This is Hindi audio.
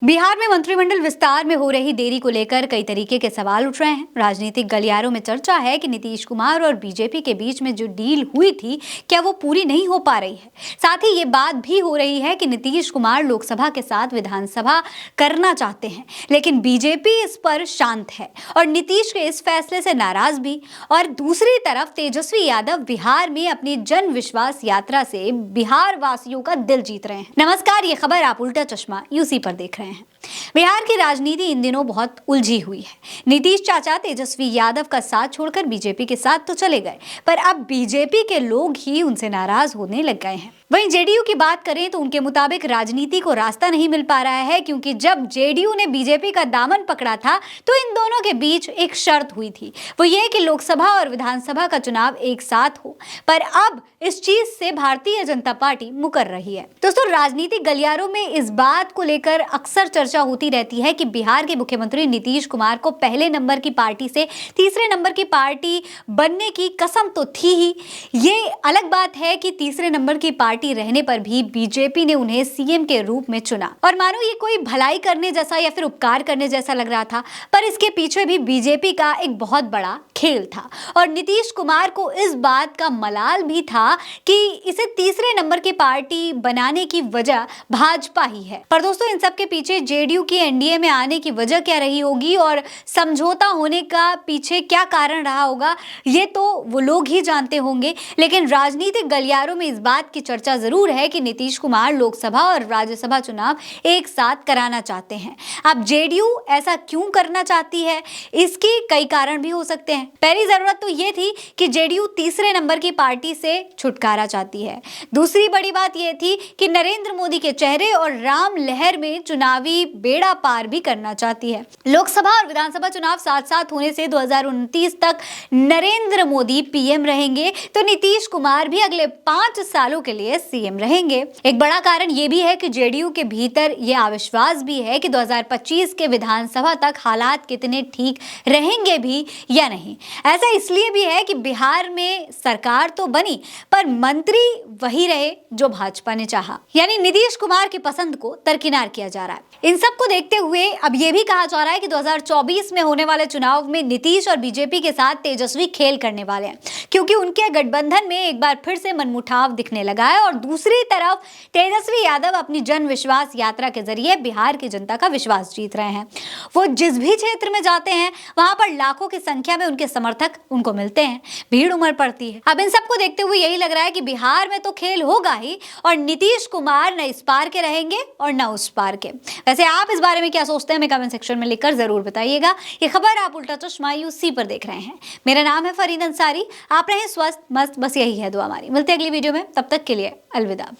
बिहार में मंत्रिमंडल विस्तार में हो रही देरी को लेकर कई तरीके के सवाल उठ रहे हैं। राजनीतिक गलियारों में चर्चा है कि नीतीश कुमार और बीजेपी के बीच में जो डील हुई थी, क्या वो पूरी नहीं हो पा रही है। साथ ही ये बात भी हो रही है कि नीतीश कुमार लोकसभा के साथ विधानसभा करना चाहते हैं, लेकिन बीजेपी इस पर शांत है और नीतीश के इस फैसले से नाराज भी। और दूसरी तरफ तेजस्वी यादव बिहार में अपनी जन विश्वास यात्रा से बिहार वासियों का दिल जीत रहे हैं। नमस्कार, ये खबर आप उल्टा चश्मा यूसी पर देख रहे हैं। बिहार की राजनीति इन दिनों बहुत उलझी हुई है। नीतीश चाचा तेजस्वी यादव का साथ छोड़कर बीजेपी के साथ तो चले गए, पर अब बीजेपी के लोग ही उनसे नाराज होने लग गए हैं। वहीं जेडीयू की बात करें तो उनके मुताबिक राजनीति को रास्ता नहीं मिल पा रहा है, क्योंकि जब जेडीयू ने बीजेपी का दामन पकड़ा था तो इन दोनों के बीच एक शर्त हुई थी, वो ये कि लोकसभा और विधानसभा का चुनाव एक साथ हो। पर अब इस चीज से भारतीय जनता पार्टी मुकर रही है। दोस्तों, राजनीतिक गलियारों में इस बात को लेकर अक्सर चर्चा होती रहती है कि बिहार के मुख्यमंत्री नीतीश कुमार को पहले नंबर की पार्टी से तीसरे नंबर की पार्टी बनने की कसम तो थी ही। ये अलग बात है कि तीसरे नंबर की पार्टी रहने पर भी बीजेपी ने उन्हें सीएम के रूप में चुना, और मानो ये कोई भलाई करने जैसा या फिर उपकार करने जैसा लग रहा था, पर इसके पीछे भी बीजेपी का एक बहुत बड़ा खेल था। और नीतीश कुमार को इस बात का मलाल भी था कि इसे तीसरे नंबर की पार्टी बनाने की वजह भाजपा ही है। पर दोस्तों, इन सब के पीछे जेडीयू की एनडीए में आने की वजह क्या रही होगी और समझौता होने का पीछे क्या कारण रहा होगा, ये तो वो लोग ही जानते होंगे। लेकिन राजनीतिक गलियारों में इस बात की चर्चा जरूर है कि नीतीश कुमार लोकसभा और राज्यसभा चुनाव एक साथ कराना चाहते हैं। अब जेडीयू ऐसा क्यों करना चाहती है, इसके कई कारण भी हो सकते हैं। पहली जरूरत तो ये थी कि जेडीयू तीसरे नंबर की पार्टी से छुटकारा चाहती है। दूसरी बड़ी बात यह थी कि नरेंद्र मोदी के चेहरे और राम लहर में चुनावी बेड़ा पार भी करना चाहती है। लोकसभा और विधानसभा चुनाव साथ साथ होने से 2029 तक नरेंद्र मोदी पीएम रहेंगे, तो नीतीश कुमार भी अगले 5 सालों के लिए सीएम रहेंगे। एक बड़ा कारण यह भी है कि जेडीयू के भीतर यह अविश्वास भी है कि 2025 के विधानसभा तक हालात कितने ठीक रहेंगे भी या नहीं। ऐसा इसलिए भी है कि बिहार में सरकार तो बनी, पर मंत्री वही रहे जो भाजपा ने चाहा, यानी नीतीश कुमार की पसंद को दरकिनार किया जा रहा है। इन सब को देखते हुए अब यह भी कहा जा रहा है कि 2024 में होने वाले चुनाव में नीतीश और बीजेपी के साथ तेजस्वी खेल करने वाले हैं, क्योंकि उनके गठबंधन में एक बार फिर से मनमुटाव दिखने लगा है। और दूसरी तरफ तेजस्वी यादव अपनी जन विश्वास यात्रा के जरिए बिहार की जनता का विश्वास जीत रहे हैं। वो जिस भी क्षेत्र में जाते हैं, वहां पर लाखों की संख्या में उनके समर्थक उनको मिलते हैं, भीड़ उमड़ पड़ती है। अब इन सबको देखते हुए यही लग रहा है कि बिहार में तो खेल होगा ही, और नीतीश कुमार न इस पार के रहेंगे और न उस पार के। वैसे आप इस बारे में क्या सोचते हैं, हमें कमेंट सेक्शन में लिखकर जरूर बताइएगा। ये खबर आप उल्टा चश्मा यूसी पर देख रहे हैं। मेरा नाम है फरीद अंसारी। आप रहें स्वस्थ मस्त, बस यही है दुआ हमारी। मिलते हैं अगली वीडियो में, तब तक के लिए अलविदा।